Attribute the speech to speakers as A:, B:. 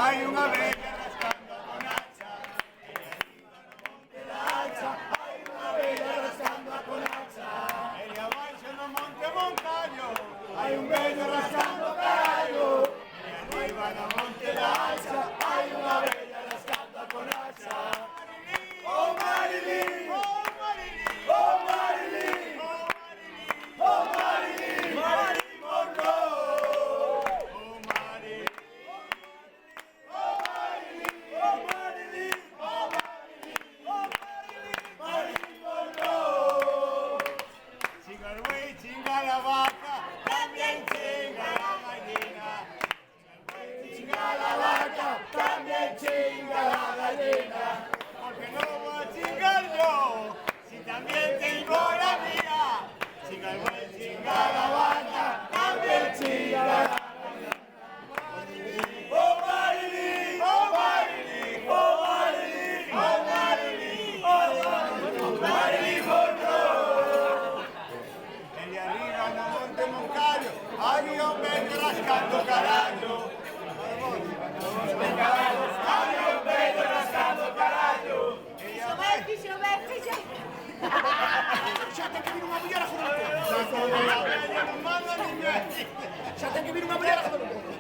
A: Hai unha vella rascando con hacha, la hacha, hai unha vella rascando con hacha. E abaixo no monte Moncayo, hai un vello rascando carallo. E arriba no monte da hacha, hai unha vella rascando con hacha. Oh Marilyn, oh Marilyn, oh Marilyn, oh Marilyn, Marilyn Monroe. Oh Marilyn. Chinga el buey, chinga la vaca, también chinga la gallina. Chinga la vaca, también chinga la gallina. Porque no voy a chingar yo, si también tengo la mía. Chinga el buey, chinga la vaca, también chinga la gallina. Oh Marilyn, oh Marilyn, oh Marilyn, oh Marilyn, oh Marilyn Monroe. En de arriba no monte Moncayo, había un vello rascando carallo. Había un vello rascando carallo.
B: Fixo ben.
C: Xa ten que vir unha muller a joder o povo.
A: La soledad bella no manda ni me.
C: Xa ten que vir unha muller a joder o povo.